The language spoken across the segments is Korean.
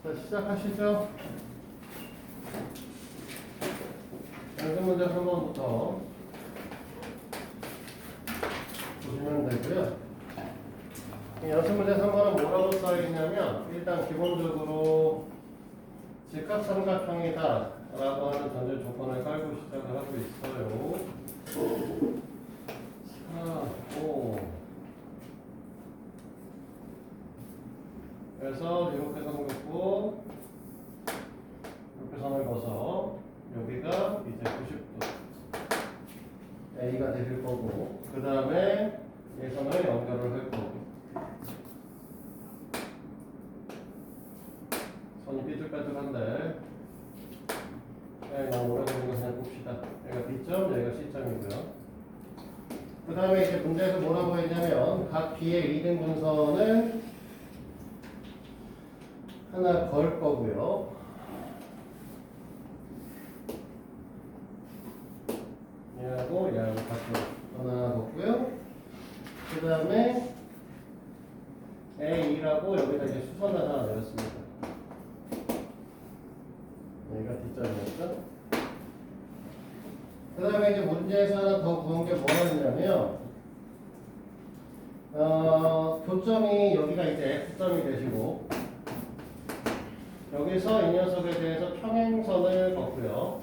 자, 시작하시죠. 연습 문제 3번부터 보시면 되고요. 이 연습 문제 3번은 뭐라고 써있냐면, 일단 기본적으로 직각삼각형이다 라고 하는 전제 조건을 깔고 시작을 하고 있어요. 4, 5. 그래서 이렇게 선을 긋고 이렇게 선을 그어서 여기가 이제 90도 A가 되실 거고, 그 다음에 이 선을 연결을 할 거고, 선이 삐뚤빼뚤한데 너무 오래 걸린 거 그냥 봅시다. 여기가 B점, 여기가 C점이고요. 그 다음에 이제 문제에서 뭐라고 했냐면, 각 B의 2등분선을 하나 걸 거고요. 얘하고 같이 하나 걷고요. 그 다음에 A2라고 여기다 이제 수선을 하나 내렸습니다. 여기가 D점이었죠. 그 다음에 이제 문제에서 하나 더 구한 게 뭐가 있냐면, 교점이 여기가 이제 F점이 되시고, 여기서 이 녀석에 대해서 평행선을 걷고요.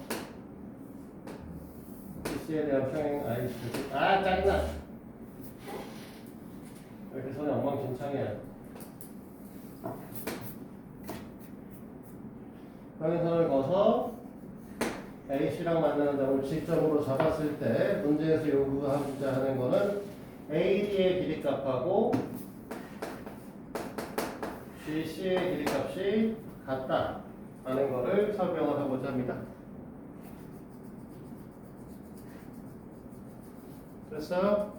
BC에 대한 평행 IC. 짜증나! 이렇게 선이 엉망진창이에요. 평행선을 그어서 AC랑 만나는 점을 직점으로 잡았을 때 문제에서 요구하고자 하는 거는 AD의 길이값하고 BC의 길이값이 같다 하는 거를 설명을 하고자 합니다. 됐어요?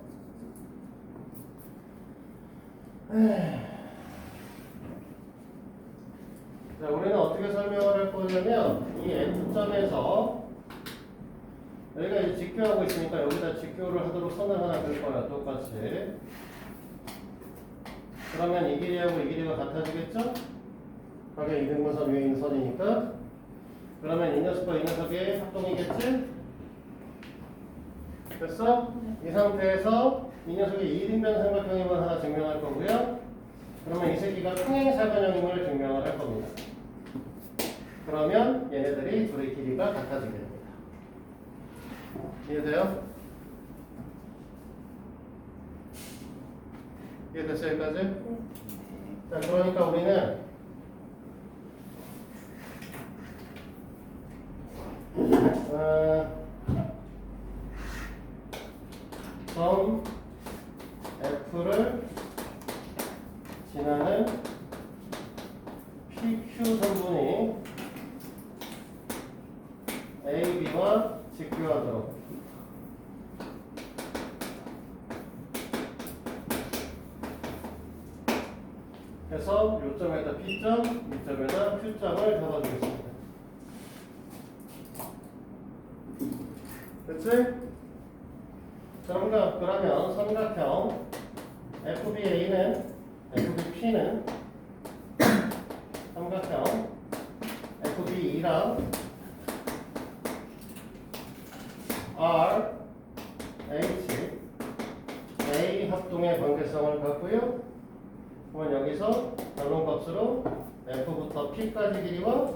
자, 우리는 어떻게 설명을 할 거냐면, 이 F점에서 여기가 이제 직교하고 있으니까 여기다 직교를 하도록 선을 하나 그릴 거야, 똑같이. 그러면 이 길이하고 이 길이가 같아지겠죠? 각의 2등분선 위에 있는 선이니까. 그러면 이 녀석과 이 녀석의 합동이겠지? 됐어? 이 상태에서 이 녀석이 2등변 삼각형임을 하나 증명할 거고요. 그러면 이 새끼가 평행사변형임을 증명을 할 겁니다. 그러면 얘네들이 둘의 길이가 같아지게 됩니다. 이해돼요? 이해됐어요, 여기까지? 자, 그러니까 우리는 점 F를 지나는 PQ 선분이 AB와 직교하도록 해서 요점에다 P점, 이점에다 Q점을 잡아주겠습니다. 그치? 자, 우리가 그러면 삼각형 FBA는 FBP는 삼각형 FBE랑 R, H, A 합동의 관계성을 갖고요. 그러면 여기서 결론값으로 F부터 P까지 길이와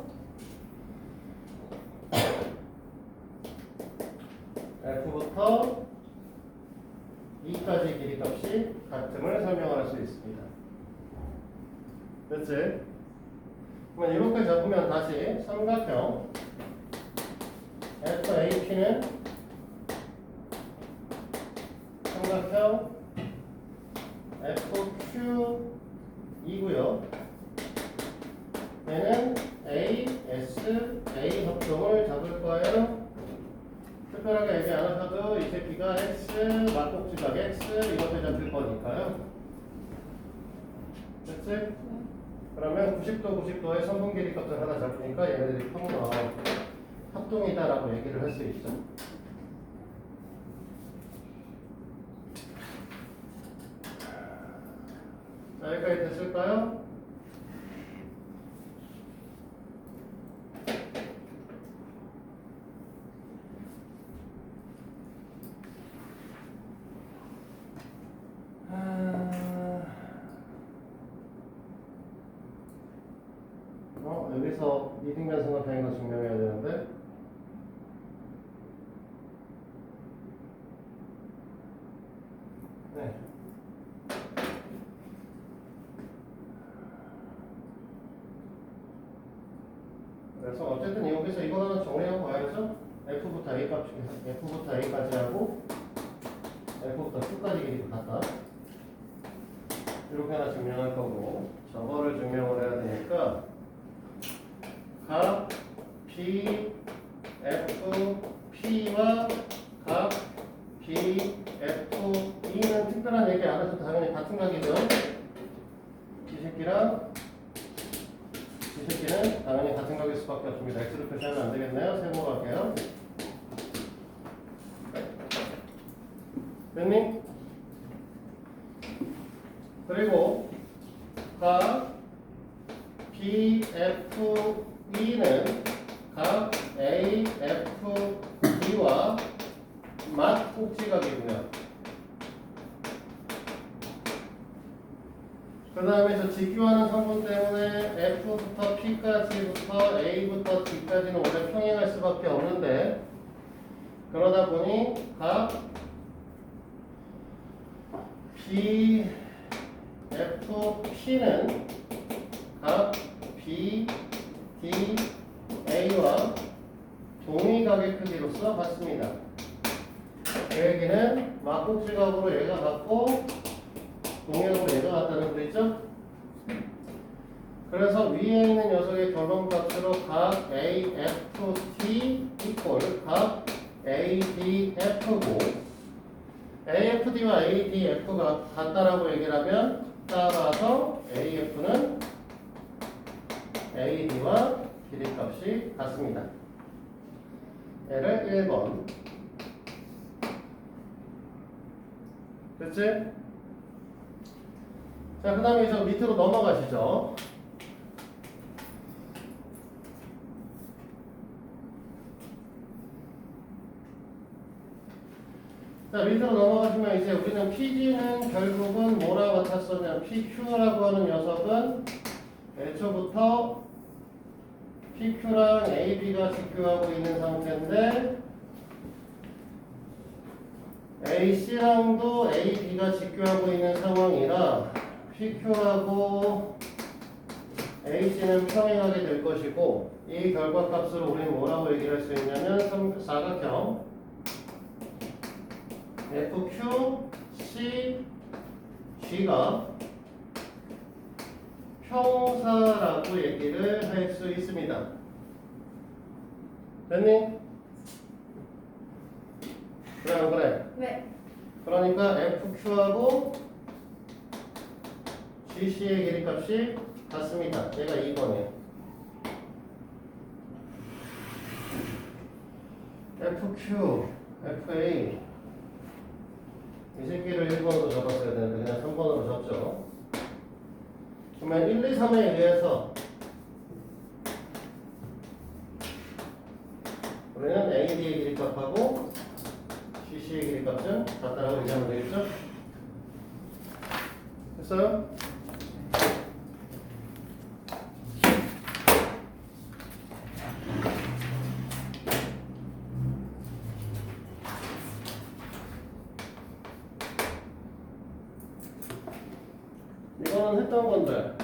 F부터 E까지 길이값이 같음을 설명할 수 있습니다. 됐지? 그러면 이렇게 잡으면 다시 삼각형 FAP는 삼각형 FQ이고요. 얘는 A, S, A 합동을 잡을 거예요. 특별하게 얘기 안 하셔도 이 새끼가 X, 막꼭지각 X 이것도 잡힐 거니까요. 됐지? 그러면 90도, 90도의 선분 길이 값을 하나 잡으니까 얘네들이 평등 합동이다라고 얘기를 할 수 있죠. 자, 여기까지 됐을까요? 여기서 이등 변수는 당연히 증명해야 되는데 네. 그래서 어쨌든 여기서 이거 하나 정리하고 가야죠. f부터 a 값 f부터 a까지 하고 f부터 q까지 길이가 같다. 이렇게 하나 증명할 거고 저거를 증명을 해야 되니까 각 p f p와 각 p f e는 특별한 얘기 안 해도 당연히 같은 각이죠. 이 새끼랑 이 새끼는 당연히 같은 각일 수밖에 없습니다. x로 표시하면 안 되겠네요. 세모로 할게요. 됐니? 그리고 각 B, F, E는 각 A, F, E와 맞꼭지각이고요. 그 다음에 저 직교하는 성분 때문에 F부터 P까지부터 A부터 D까지는 원래 평행할 수밖에 없는데 그러다 보니 각 B, F, P는 각 B, D, A와 동의각의 크기로서 같습니다. 그 얘기는 막꼭지각으로 얘가 같고 동의각으로 얘가 같다는 소리죠? 그래서 위에 있는 녀석의 결론값으로 각 A, F, T 이퀄 각 A, D, F고 AFD와 ADF가 같다라고 얘기를 하면 따라서 AF는 AD와 길이값이 같습니다. 얘를 1번. 됐지? 자, 그 다음에 저 밑으로 넘어가시죠. 자, 밑으로 넘어가시면 이제 우리는 PG는 결국은 뭐라고 같았었냐. PQ라고 하는 녀석은 애초부터 PQ랑 AB가 직교하고 있는 상태인데 AC랑도 AB가 직교하고 있는 상황이라 PQ하고 AC는 평행하게 될 것이고 이 결과값으로 우리는 뭐라고 얘기를 할 수 있냐면 사각형 FQ, CG가 평사라고 얘기를 할 수 있습니다. 됐니? 그래 안 그래? 네. 그러니까 FQ하고 GC의 길이값이 같습니다. 얘가 2번이에요. FQ, FA 이 새끼를 1번으로 잡았어야 되는데 그냥 3번으로 잡죠. 그러면 1, 2, 3에 의해서 우리는 AD의 길이값하고 CC의 길이값은 같다라고 얘기하면 되겠죠? 됐어요? 이거는 했던 건데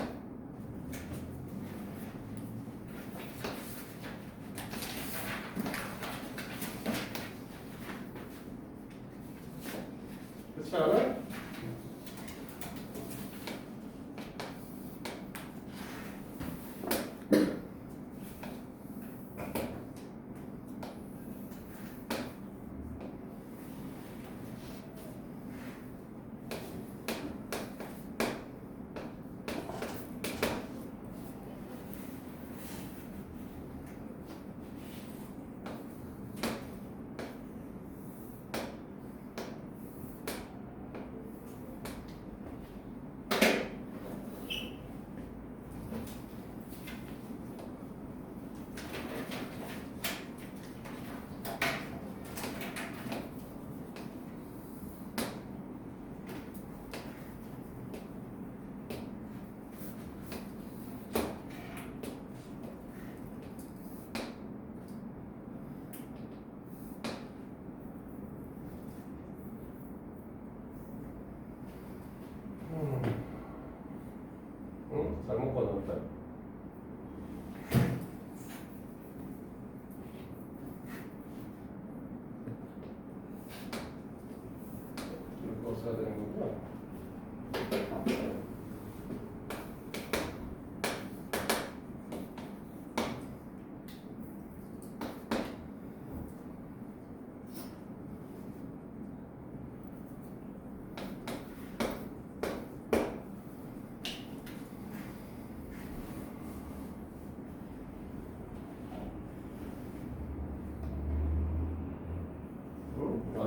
그렇지 않아?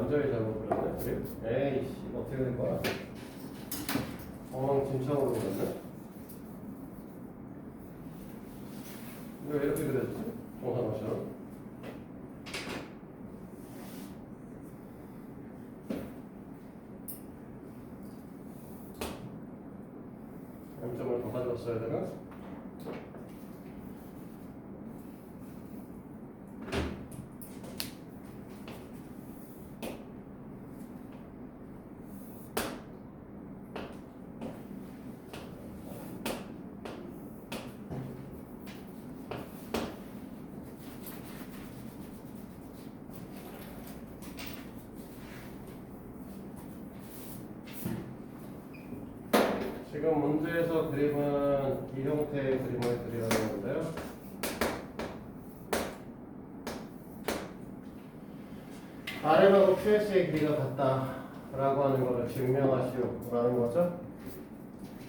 완전히 잘못 그렸네. 그래? 에이씨, 어떻게 된 거야? 엉망진창으로 그렸네. 왜 이렇게 그렸지? 정상화처럼. 0점을 더 가져왔어야 되나? 지금 문제에서 그림은 이 형태의 그림을 그리라는 건데요. RM하고 QS의 길이가 같다라고 하는 것을 증명하시오라는 거죠.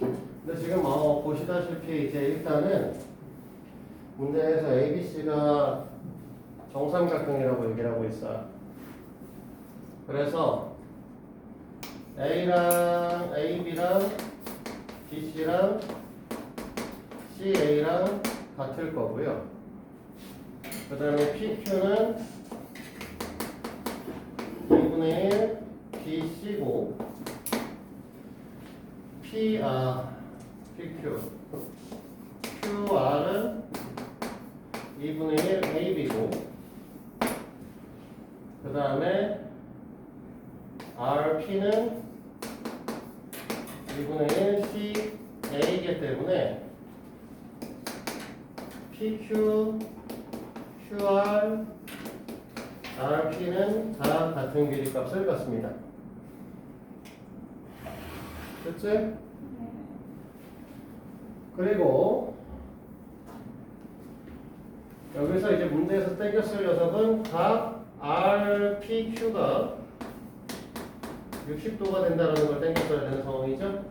근데 지금 보시다시피 이제 일단은 문제에서 ABC가 정삼각형이라고 얘기를 하고 있어요. 그래서 A랑 AB랑 BC랑 CA랑 같을 거고요. 그 다음에 PQ는 2분의 1 BC고 PQ QR은 2분의 1 AB고 그 다음에 RP는 2분의 1 CA이기 때문에 PQ, QR, RP는 다 같은 길이 값을 갖습니다. 됐지? 그리고 여기서 이제 문제에서 땡겼을 녀석은 각 RPQ가 60도가 된다는 걸 땡겼어야 되는 상황이죠.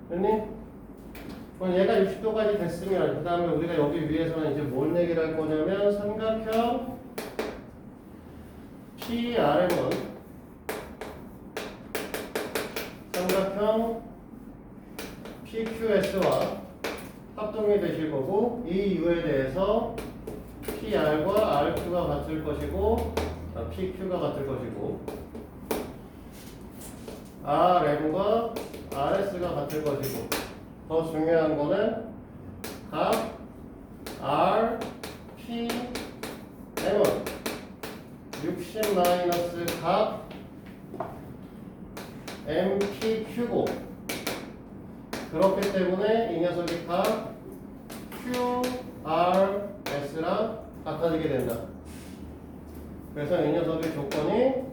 됐니? 그럼 얘가 60도까지 됐으면 그 다음에 우리가 여기 위에서는 이제 뭘 얘기를 할 거냐면 삼각형 PRM은 삼각형 PQS와 합동이 되실 거고 이 이유에 대해서 PR과 RQ가 같을 것이고 PQ가 같을 것이고 RM과 RS가 같을 것이고 더 중요한 거는 각 R, P, M은 60 마이너스 각 MPQ고 그렇기 때문에 이 녀석이 각 Q, R, S랑 같아지게 된다. 그래서 이 녀석의 조건이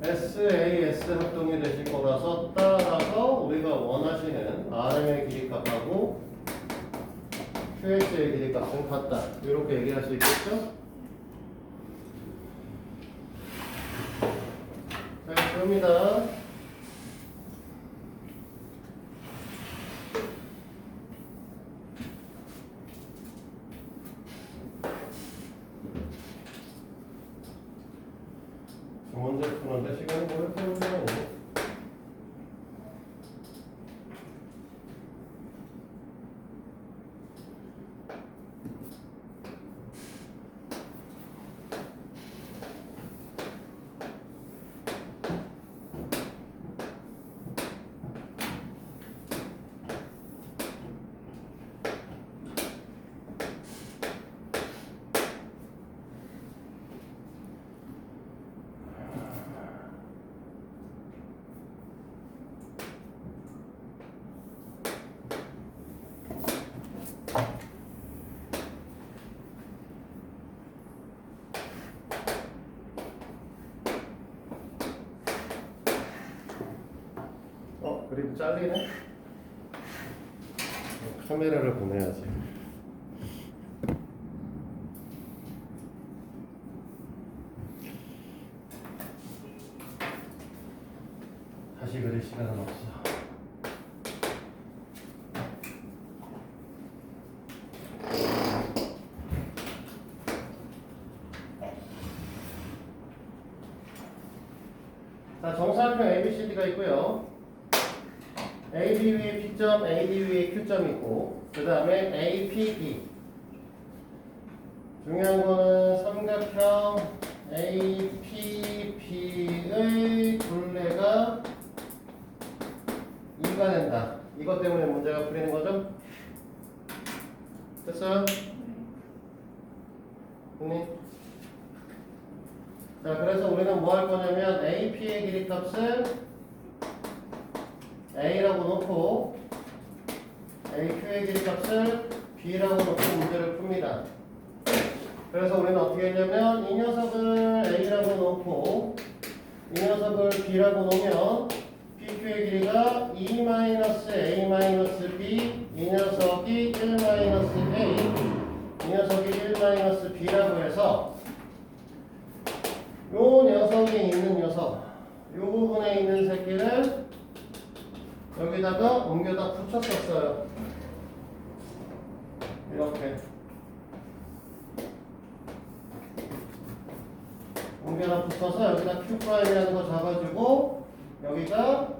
SAS 합동이 되실 거라서 따라서 우리가 원하시는 RM의 길이값하고 QS의 길이값은 같다. 이렇게 얘기할 수 있겠죠? 자, 그럽니다. 문제 푸는데 시간이 오래 걸리네요. 그림 잘리네? 카메라를 보내야지. 다시 그릴 시간은 없어. 자, 정사각형 ABCD가 있고요. AB 위에 P점, AD 위에 Q점이 있고, 그 다음에 APD. 중요한 거는 삼각형 APB의 둘레가 2가 된다. 이것 때문에 문제가 풀리는 거죠? 됐어요? 네. 자, 그래서 우리는 뭐 할 거냐면 AP의 길이 값을 A라고 놓고 AQ의 길이 값을 B라고 놓고 문제를 풉니다. 그래서 우리는 어떻게 했냐면 이 녀석을 A라고 놓고 이 녀석을 B라고 놓으면 PQ의 길이가 2-A-B, 이 녀석이 1-A, 이 녀석이 1-B라고 해서 요 녀석이 있는 녀석, 요 부분에 있는 새끼를 여기다가 옮겨다 붙였었어요. 이렇게 옮겨다 붙여서 여기다 Q'이라는 거 잡아주고 여기가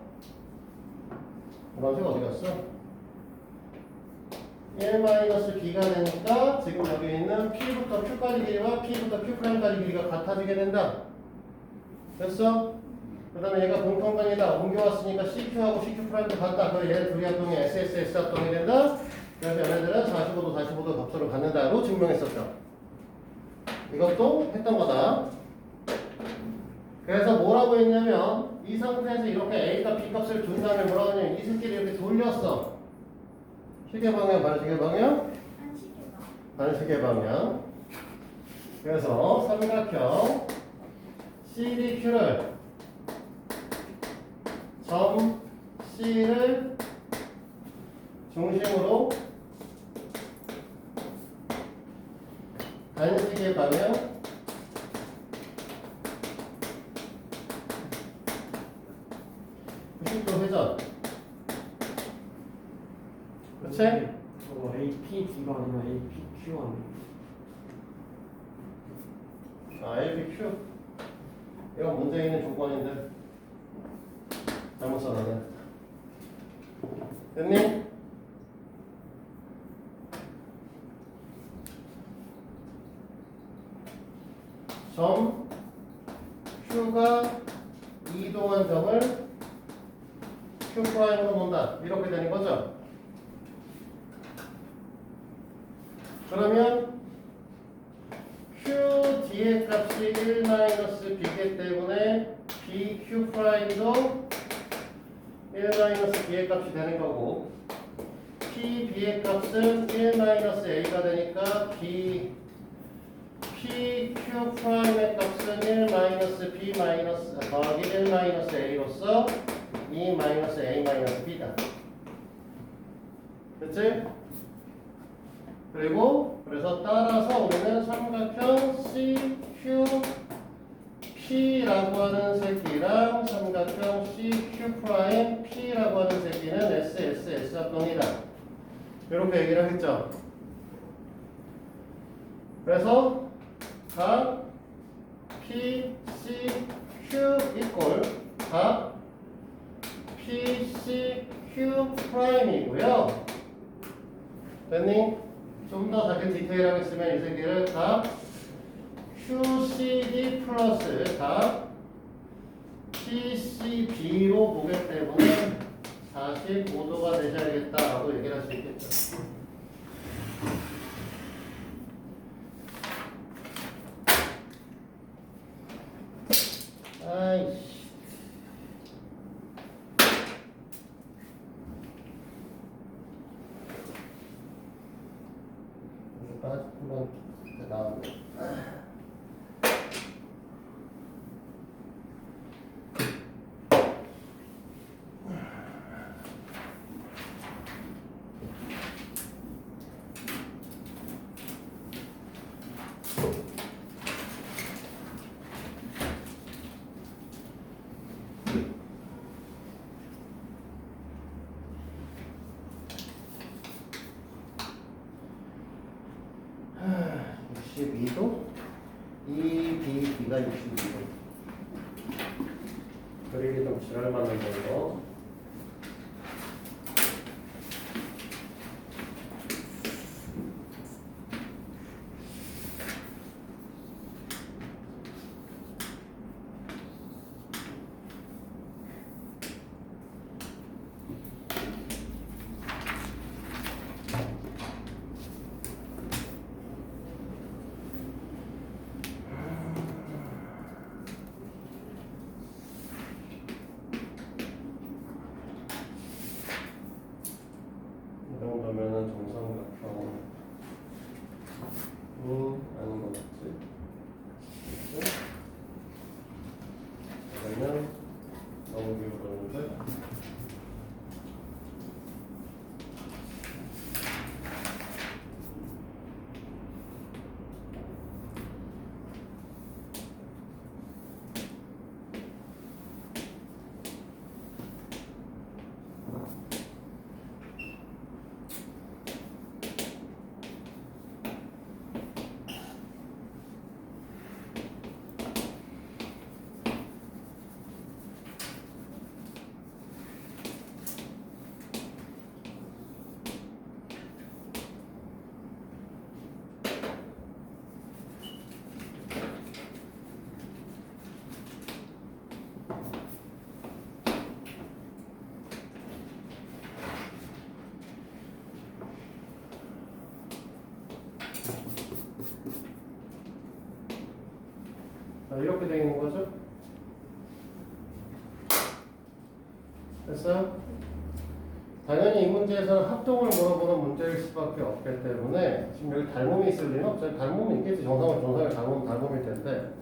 노란색 어디 갔어? 1-B가 되니까 지금 여기 있는 P부터 Q까지 길이와 P부터 Q'까지 길이가 같아지게 된다. 됐어? 그 다음에 얘가 공통관이다. 옮겨왔으니까 CQ하고 CQ'도 같다. 그래서 얘 둘이 합동이 SSS 합동이 된다. 그래서 얘네들은 45도, 45도 값으로 갖는다로 증명했었죠. 이것도 했던 거다. 그래서 뭐라고 했냐면 이 상태에서 이렇게 A가 B값을 준 다음에 뭐라고 하냐면 이 새끼를 이렇게 돌렸어. 시계 방향, 반시계 방향? 반시계 방향. 그래서 삼각형 CDQ를 점 C를 중심으로 반시계 방향 90도 회전. 그렇지? 저거 APD가 아니라 APQ 아니에요? 아, LPQ. 이거 문제 있는 조건인데 잘못 써놨네. 됐니? 점 Q가 이동한 점을 Q'으로 놓는다. 이렇게 되는 거죠. 그러면 Q D의 값이 1-B이기 때문에 BQ'도 1-B의 값이 되는 거고 PB의 값은 1-A가 되니까 PQ'의 값은 1-B 더하기 1-A로서 2-A-B다. 그치? 그리고 그래서 따라서 우리는 삼각형 CQP라고 하는 새끼랑 삼각형 CQ'P라고 하는 새끼는 SSS 합동이다. 이렇게 얘기를 했죠. 그래서 각 PCQ 이꼴 각 PCQ'이고요. 됐니? 좀 더 자기 디테일하게 쓰면 이 새끼를 각 QCD 플러스 각 PCB로 보기 때문에 45도가 되셔야겠다라고 얘기를 할 수 있겠죠. 아이씨. 한번 나오네. EB가 62도. 그리고 좀 지랄 맞는데 이거. 이 정도면은 정삼각형 아닌 것 같지? 그러면 너무 기울었는데 자, 이렇게 되어 있는 거죠? 됐어요? 당연히 이 문제에서는 합동을 물어보는 문제일 수밖에 없기 때문에 지금 여기 닮음이 있을 리는 없죠. 닮음이 있겠지. 정상을 닮음일 텐데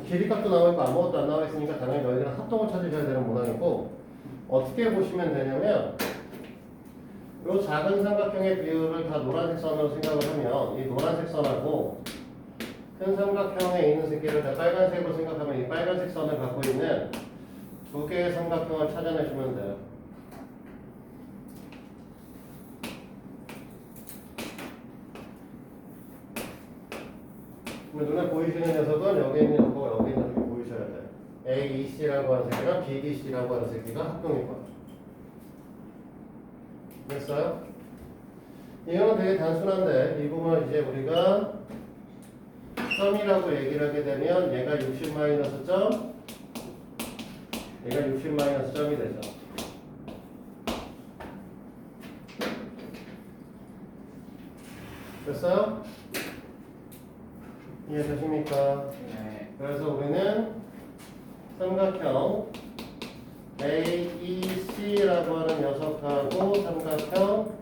길이값도 나와 있고 아무것도 안 나와 있으니까 당연히 너희들은 합동을 찾으셔야 되는 문항이고 어떻게 보시면 되냐면 이 작은 삼각형의 비율을 다 노란색 선으로 생각을 하면 이 노란색 선하고 큰 삼각형에 있는 새끼를 다 빨간색으로 생각하면 이 빨간색 선을 갖고 있는 두 개의 삼각형을 찾아내시면 돼요. 눈에 보이시는 녀석은 여기 있는 녀석과 여기 있는 녀석이 보이셔야 돼요. AEC라고 하는 새끼랑 BDC라고 하는 새끼가 합동일 거죠. 됐어요? 이거는 되게 단순한데 이 부분은 이제 우리가 점이라고 얘기를 하게 되면 얘가 60 마이너스 점, 얘가 60 마이너스 점이 되죠. 됐어요? 이해되십니까? 네. 그래서 우리는 삼각형 AEC라고 하는 녀석하고 삼각형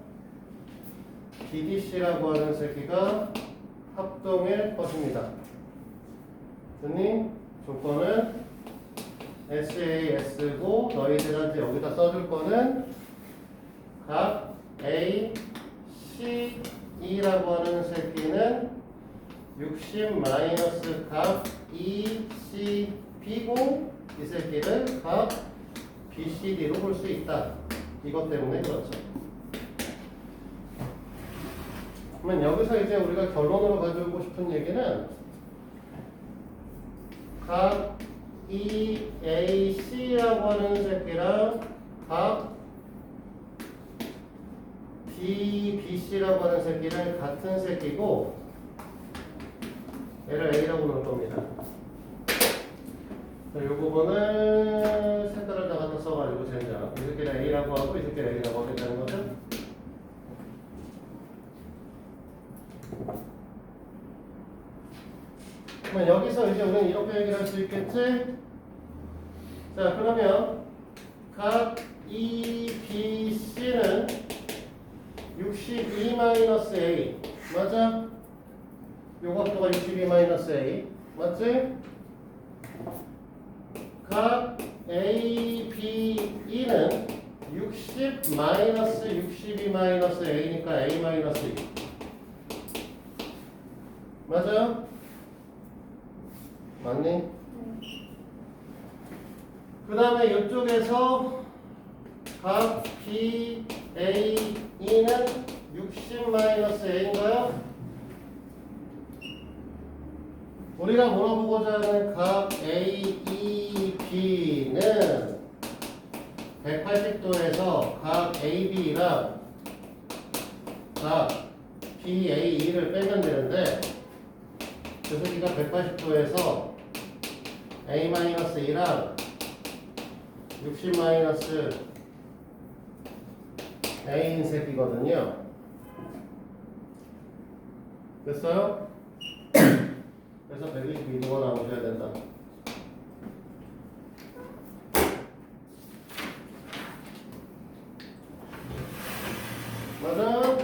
BDC라고 하는 새끼가 합동일 것입니다. 됐니? 조건은 SAS고 너희들한테 여기다 써줄 거는 각 A, C, E라고 하는 새끼는 60 마이너스 각 E, C, B고 이 새끼를 각 B, C, D로 볼 수 있다. 이것 때문에 그렇죠. 그러면 여기서 이제 우리가 결론으로 가져오고 싶은 얘기는 각 E, A, C라고 하는 새끼랑 각 D, B, C라고 하는 새끼는 같은 새끼고 얘를 A라고 놓을 겁니다. 이 부분을 색깔을 다 갖다 써가지고 젠장 이 새끼를 A라고 하고 이 새끼를 A라고 하겠다는 거죠. 그러면 여기서 이제 우리는 이렇게 얘기를 할 수 있겠지? 자, 그러면 각 E, B, C는 62-A 맞아? 요 각도가 62-A 맞지? 각 A, B, E는 60-62-A니까 A-E 맞아요? 맞니? 그 다음에 이쪽에서 각 B, A, E는 60-A인가요? 우리가 물어보고자 하는 각 A, E, B는 180도에서 각 AB랑 각 BAE를 빼면 되는데 그래서 우리가 180도에서 A-E랑 60-A인 색이거든요. 됐어요? 그래서 122도가 나오셔야 된다. 맞아?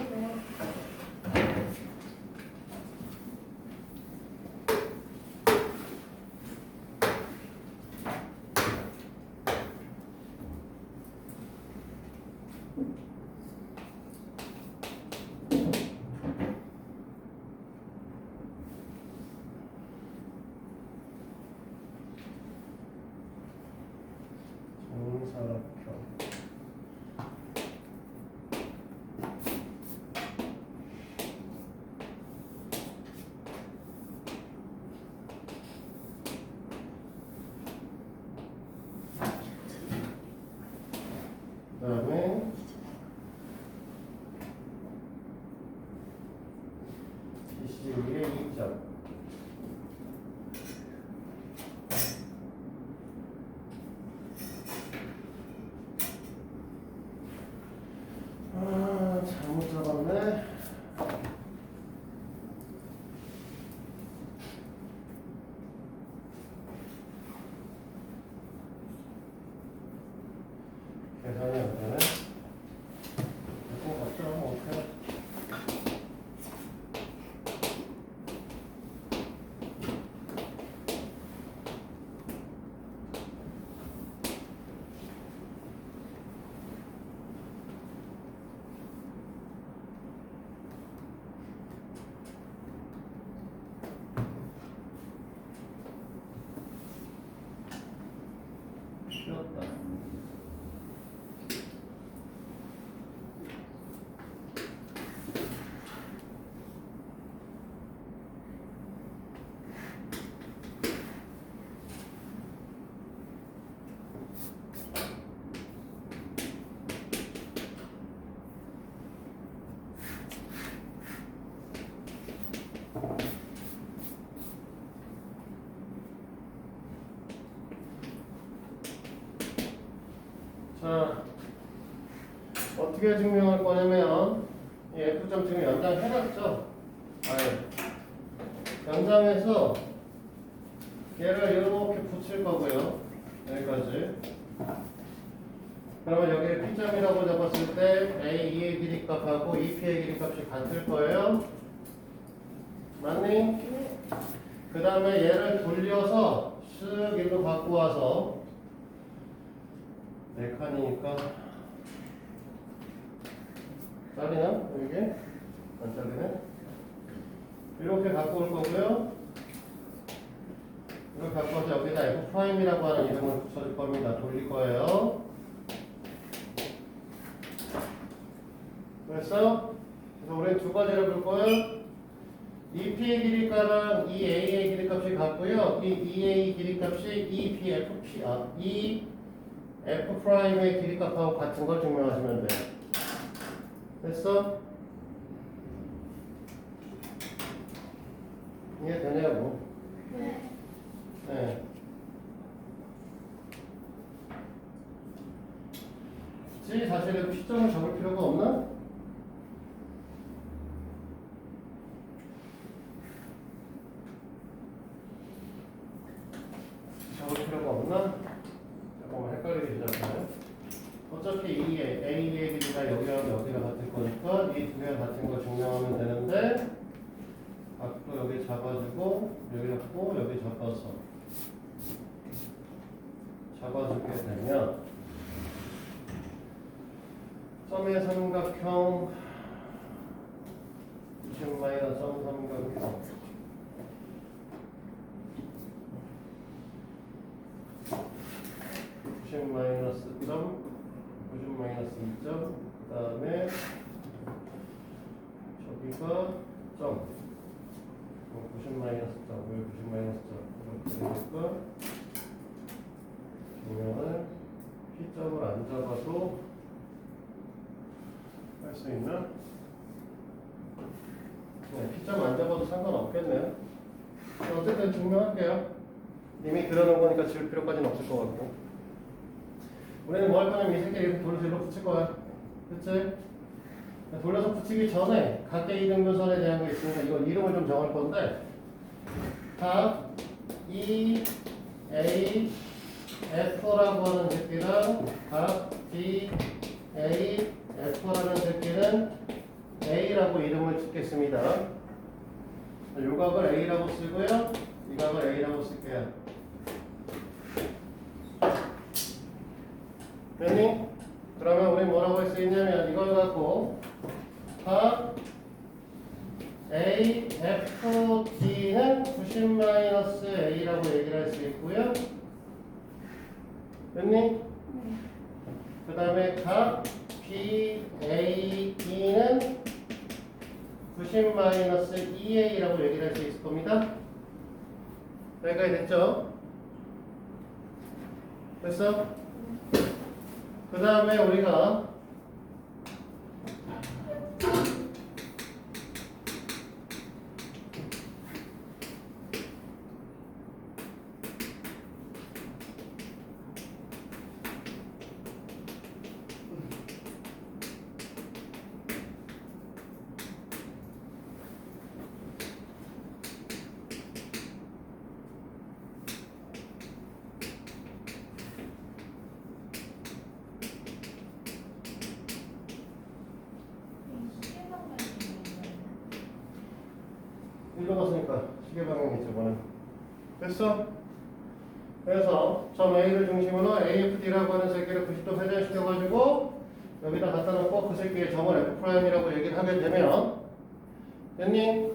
정사각형. 그 다음에 BC의 2점. 아, 잘못 잡았네. 계산이 안 되네. 이거 갖다 하면 어떡해. 쉬었다. 자, 어떻게 증명할 거냐면 이 F점 지금 연장해놨죠? 아예 연장해서 얘를 이렇게 붙일 거고요. 여기까지. 그러면 여기 P점이라고 잡았을 때 A2의 길이 값하고 EP의 길이 값이 같을 거예요. 맞니? 그 다음에 얘를 돌려서 쓱 일로 갖고 와서 4칸이니까 잘리나? 이게? 안 잘리네? 이렇게 갖고 올 거고요. 이렇게 갖고 와서 여기다 F'이라고 하는 이름을 붙여줄 겁니다. 돌릴 거예요. 그래서 우리 두 가지를 볼 거예요. EP의 길이값은 EA의 길이값이 같고요. 이 EA 길이값이 EP, FP, E F'의 길이값하고 같은 걸 증명하시면 돼요. 됐어? 이해되냐고? 네. 굳이 사실 P점을 적을 필요가 없나? 적을 필요가 없나? 잠깐만 헷갈리기 시작하네. 어차피 이 A의 길이가 여기랑 여기가 같을 거니까 이 두 개가 같은 거 증명하면 되는데 각도 여기 잡아주고 여기 잡고 여기 잡아주게 되면 점의 삼각형 90마이너스 점 삼각형 90 마이너스 2점, 그 다음에 저기가 점, 90 마이너스 점, 왜 90 마이너스 점, 이렇게 되니까 증명을 P점을 안 잡아도 할 수 있나? 네, P점 안 잡아도 상관없겠네요. 어쨌든 증명할게요. 이미 그려놓은 거니까 지울 필요까지는 없을 것 같고. 우리는 뭐 할 거냐면 이 새끼 이렇게 돌려서 일로 붙일 거야. 그치? 돌려서 붙이기 전에 각계 이등분선에 대한 거 있으니까 이거 이름을 좀 정할 건데 각 E, A, F라고 하는 새끼랑 각 D, A, F라는 새끼는 A라고 이름을 짓겠습니다. 요 각을 A라고 쓰고요. 이 각을 A라고 쓸게요. 됐니? 그러면 우리 뭐라고 할 수 있냐면 이걸 갖고 각 A, F, D는 90-A라고 얘기를 할 수 있고요. 됐니? 그 다음에 각 B, A, E는 90-2A라고 얘기를 할 수 있을 겁니다. 여기까지 됐죠? 됐어? 그 다음에 우리가 일로 갔으니까 시계 방향이죠, 이거는. 됐어? 그래서 점 A를 중심으로 AFD라고 하는 새끼를 90도 회전시켜가지고 여기다 갖다 놓고 그 새끼의 점을 F'이라고 얘기를 하게 되면 됐니?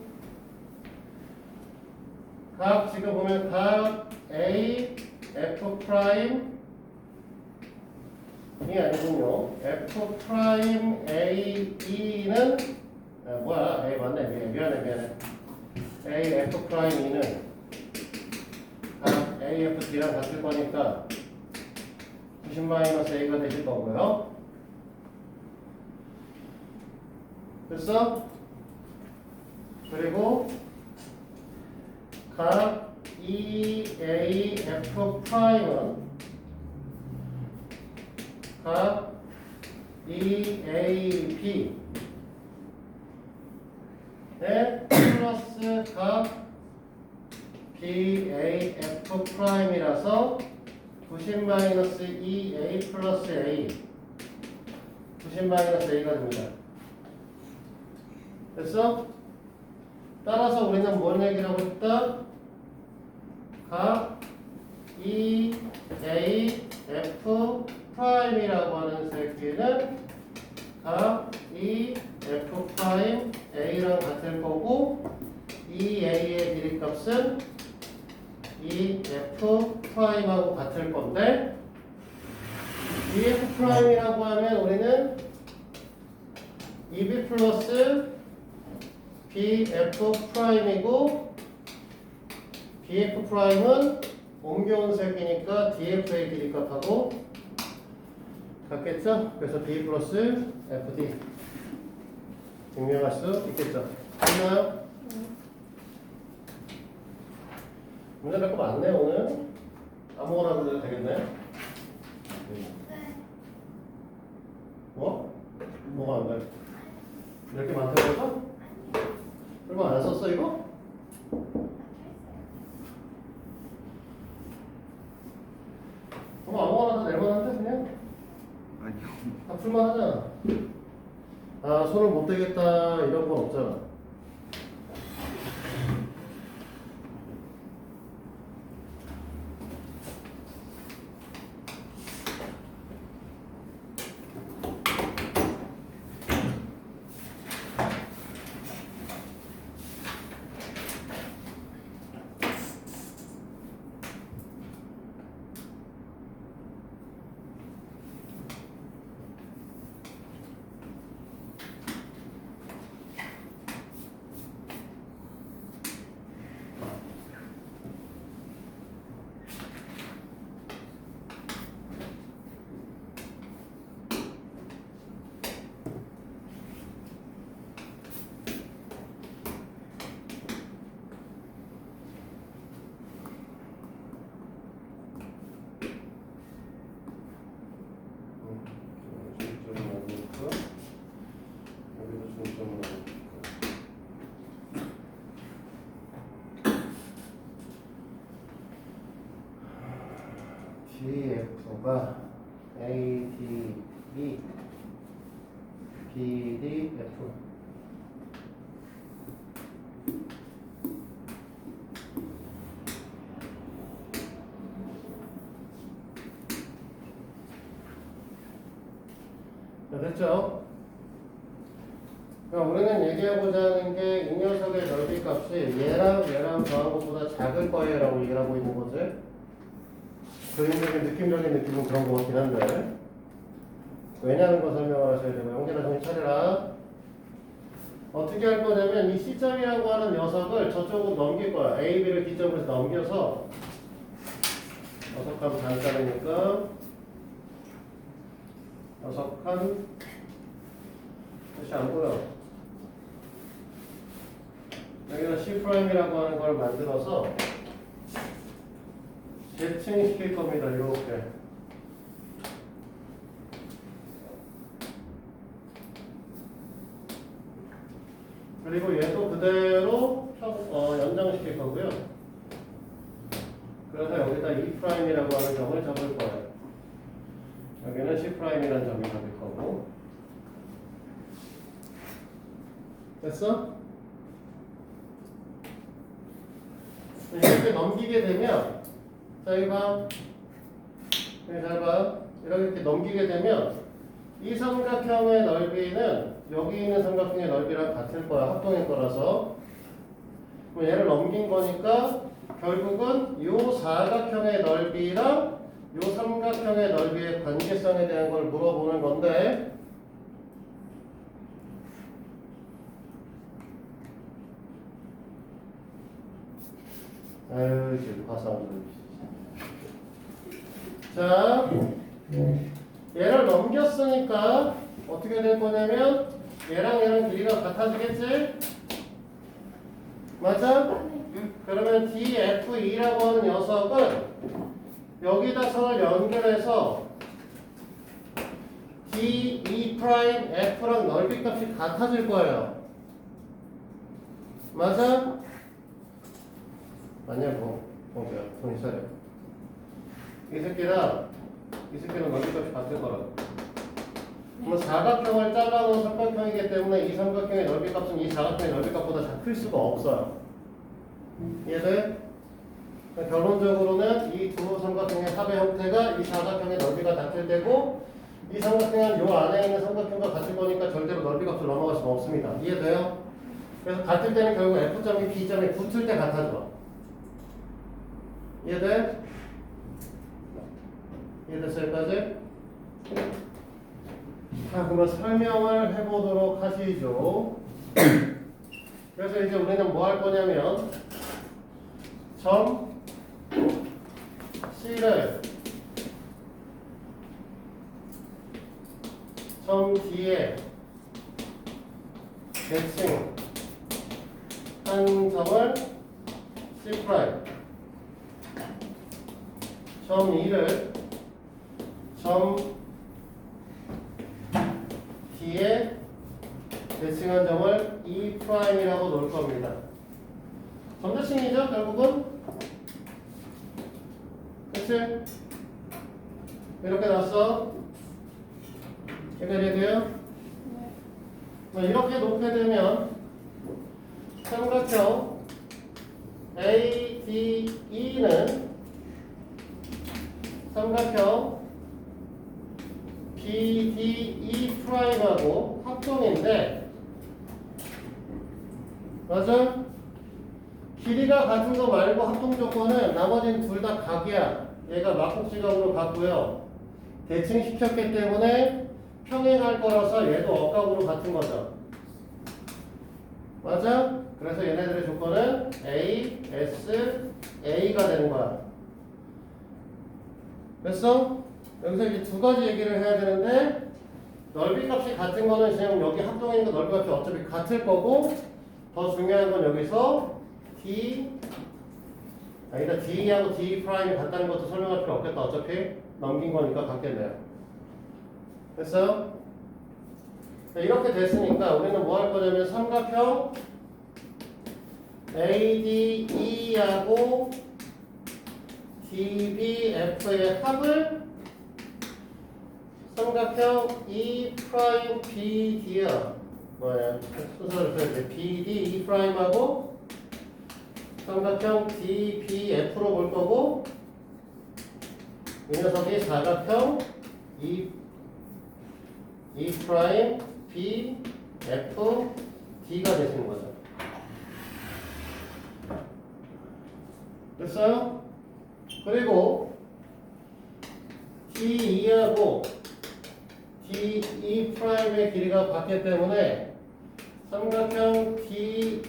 각 지금 보면 각 A, F'이 아니군요. F'AE는 뭐야? A 맞네. 미안해. AF'E는 AFD랑 같을 거니까 90-A가 되실 거고요. 됐어? 그리고 각 EAF'은 각 EAB 플러스 각 BAF'이라서 90-2A 플러스 A 90-A가 됩니다. 됐어? 따라서 우리는 뭔 얘기를 하고 싶다? 각 EAF'이라고 하는 새끼는 각 EF'A랑 같을 거고 EA의 길이값은 EF'하고 같을 건데 EF'이라고 하면 우리는 EB 플러스 BF'이고 BF'은 옮겨온 새끼니까 DF의 길이값하고 같겠죠? 그래서 B 플러스 FD 증명할 수 있겠죠? 됐나요? 문제 몇 거 많네 오늘. 아무거나 불러도 되겠네. 뭐? 뭐가 안 돼? 이렇게 많다고 해서? 얼마 안 썼어 이거? 아무거나 다 낼만한데 그냥? 아니요. 다 풀만하잖아. 아 손을 못 대겠다 이런 건 없잖아. F가 ADB BDF 됐죠? 그럼 우리는 얘기하고자 하는 게 이 녀석의 넓이 값이 얘랑 더한 것보다 작을 거예요 라고 얘기를 하고 있는 거지. 그림적인 느낌적인 느낌은 그런 거 같긴 한데 왜냐는 거 설명을 하셔야 되고 형제나 정신 차려라. 어떻게 할 거냐면 이 C점이라고 하는 녀석을 저쪽으로 넘길 거야. A, B를 D점으로 넘겨서 녀석하면 단자리니까 녀석한 뜻이 안 보여. 여기는 C'이라고 하는 걸 만들어서 대칭시킬 겁니다. 이렇게. 그리고 얘도 그대로 연장시킬 거고요. 그래서 여기다 E'이라고 하는 점을 잡을 거예요. 여기는 C'이라는 점이 잡을 거고. 됐어? 이렇게 넘기게 되면 자 여기 봐. 여기 잘 봐. 이렇게 넘기게 되면 이 삼각형의 넓이는 여기 있는 삼각형의 넓이랑 같을 거야. 합동일 거라서. 그럼 얘를 넘긴 거니까 결국은 이 사각형의 넓이랑 이 삼각형의 넓이의 관계성에 대한 걸 물어보는 건데 아유 지금 화상들. 자 얘를 넘겼으니까 어떻게 될 거냐면 얘랑 길이가 같아지겠지? 맞아? 그러면 DFE라고 하는 녀석은 여기다 선을 연결해서 DE'F랑 넓이 값이 같아질 거예요. 맞아? 맞냐고. 뭐야? 손이 차려. 이 새끼는 넓이 값이 같을 거라고. 그럼 사각형을 잘라놓은 삼각형이기 때문에 이 삼각형의 넓이 값은 이 사각형의 넓이 값보다 다 클 수가 없어요. 이해돼? 결론적으로는 이 두 삼각형의 합의 형태가 이 사각형의 넓이가 같을 때고 이 삼각형은 요 안에 있는 삼각형과 같을 거니까 절대로 넓이 값을 넘어갈 수가 없습니다. 이해돼요? 그래서 같을 때는 결국 F점이 B점이 붙을 때 같아져. 이해돼? 이해됐어 여기까지? 자 그러면 설명을 해보도록 하시죠. 그래서 이제 우리는 뭐 할 거냐면 점 C를 점 D에 대칭 한 점을 C' 점 2를 점 D에 대칭한 점을 E'이라고 놓을 겁니다. 점대칭이죠 결국은? 그치? 이렇게 놨어? 해결이 네. 이렇게 놓게 되면 삼각형 ADE는 삼각형 BDE'하고 합동인데 맞아? 길이가 같은 거 말고 합동 조건은 나머지는 둘 다 각이야. 얘가 막국지각으로 같고요. 대칭시켰기 때문에 평행할 거라서 얘도 억각으로 같은 거죠. 맞아? 그래서 얘네들의 조건은 A, S, A가 되는 거야. 됐어? 여기서 이제 두 가지 얘기를 해야 되는데 넓이 값이 같은 거는 지금 여기 합동이니까 넓이 값이 어차피 같을 거고 더 중요한 건 여기서 D하고 D'이 같다는 것도 설명할 필요 없겠다. 어차피 넘긴 거니까 같겠네요. 됐어요? 이렇게 됐으니까 우리는 뭐 할 거냐면 삼각형 ADE하고 DBF의 합을 삼각형 E 프라임 BD야. 뭐야? 순서를 써야지. BD E 프라임하고 삼각형 DBF로 볼 거고 이 녀석이 사각형 E 프라임 BF D가 되시는 거죠. 됐어요? 그리고 D2하고 DE 프라임의 길이가 같기 때문에 삼각형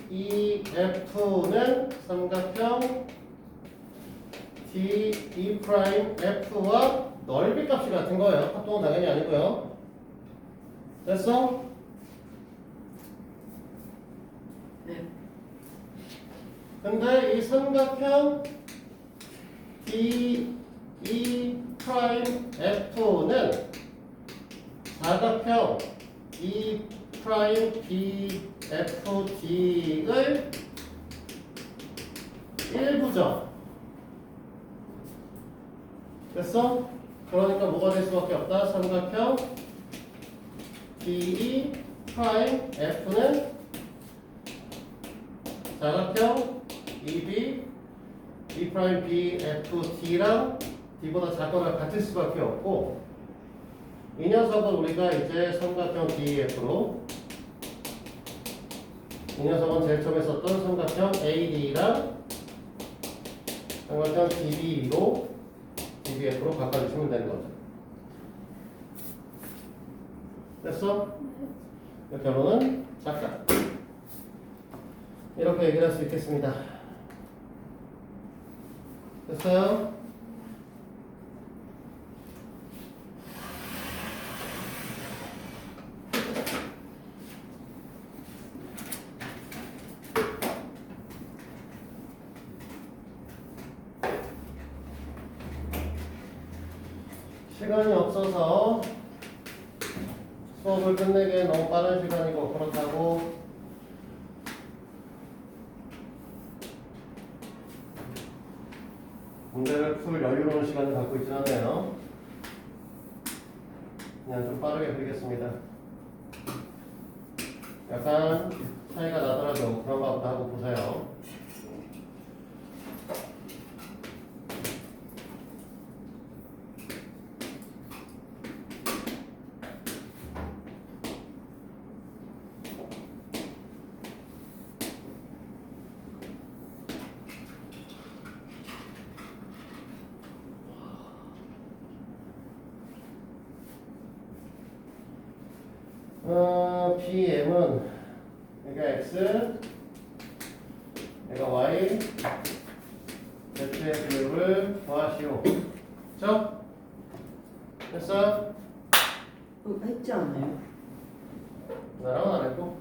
DEF는 삼각형 DE 프라임 F와 넓이 값이 같은 거예요. 합동은 당연히 아니고요. 됐어? 네. 근데 이 삼각형 DE 프라임 F는 사각형 E 프라임 BFD의 일부죠. 됐어? 그러니까 뭐가 될 수밖에 없다. 삼각형 DE 프라임 F는 사각형 EB E 프라임 BFD랑 D보다 작거나 같을 수밖에 없고 이 녀석은 우리가 이제 삼각형 DEF로 이 녀석은 제일 처음에 썼던 삼각형 AD랑 삼각형 DB로 DBF로 바꿔주시면 되는 거죠. 됐어? 결론은 작다. 이렇게 얘기를 할 수 있겠습니다. 됐어요? 시간이 없어서 수업을 끝내기에 너무 빠른 시간이고 그렇다고 문제를 풀 여유로운 시간을 갖고 있진 않아요. 그냥 좀 빠르게 그리겠습니다. 약간 차이가 나더라도 그런 거 없다 하고 보세요. BM은 얘가 X, 얘가 Y, Z의 비율을 구하시오. 그쵸? 됐어? 했지 않아요? 나랑은 안 했고.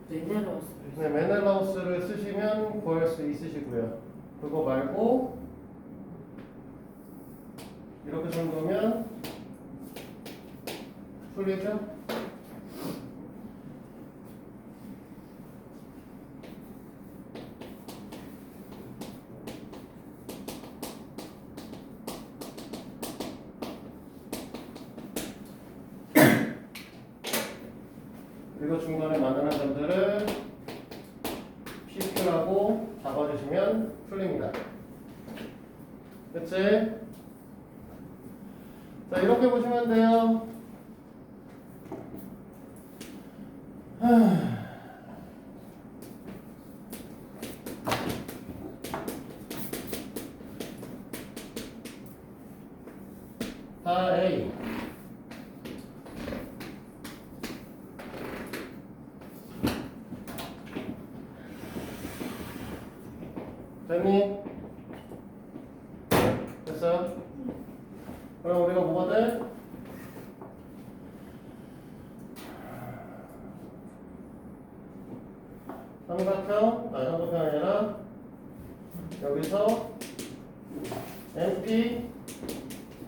메네로스를 네, 메넬라우스를 쓰시면 구할 수 있으시고요. 그거 말고 이렇게 정도면 풀리죠? 그리고 중간에 만나는 점들을 PQ라고 잡아주시면 풀립니다. 그치? 자, 이렇게 보시면 돼요. 다 A. 됐니? 됐어요? 그럼 우리가 뭐가 돼? 삼각형이 아니라 여기서 MP,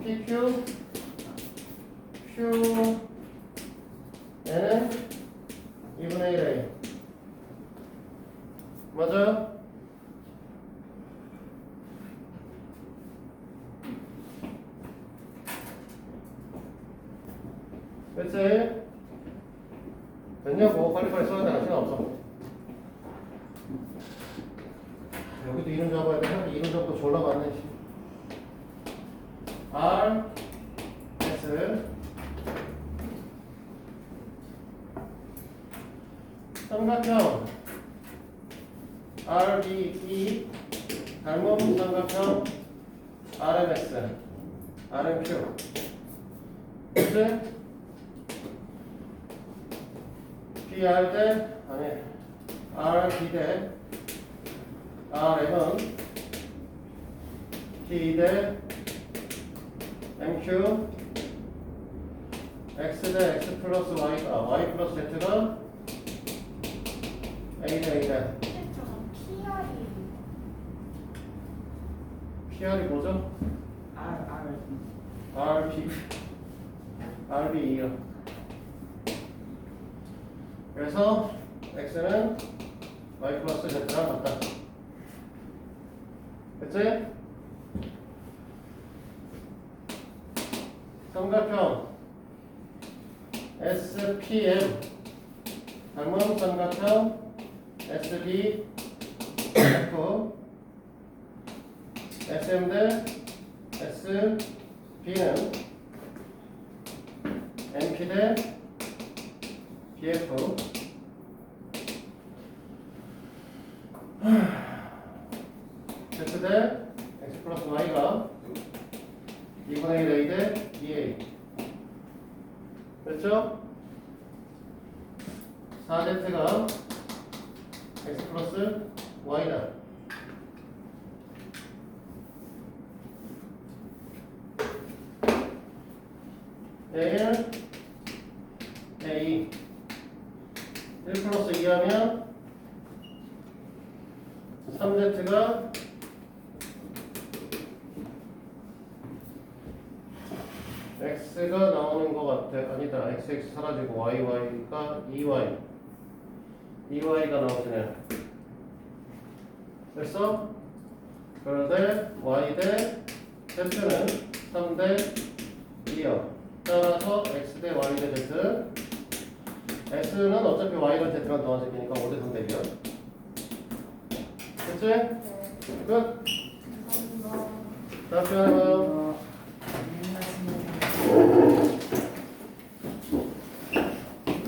PQ, Q, N은 2분의 1A. 맞아요? 이름 잡아야 돼. 이름 잡고 졸라 많네. R S 삼각형 RBE 닮은 삼각형 RMX RMQ 그치? PR 대 아니 RB 대 RM은 T 대 MQ X 대 X 플러스 Y가 Y 플러스 Z가 A 대 A 대 PR이 뭐죠? RB RBE요. 그래서 X는 Y 플러스 Z랑 같다. 그치? 삼각형 SPM 닮은 삼각형 SBF SM 대 SB는 MP 대 BF Z 대 X 플러스 Y가 2분의 1 A 대 2A 됐죠? 4Z가 X 플러스 Y다. A1 A 1 플러스 2 하면 3Z가 X가 나오는 것 같아. 아니다. XX 사라지고 YY가 2Y 2Y가 나오시네. 됐어? 그런데 Y 대 Z는 3 대 2요. 따라서 X 대 Y 대 Z S는 어차피 Y가 Z랑 더하니까 5 대 3 대 2요. 됐지? 끝? 다음 시간에 봐요.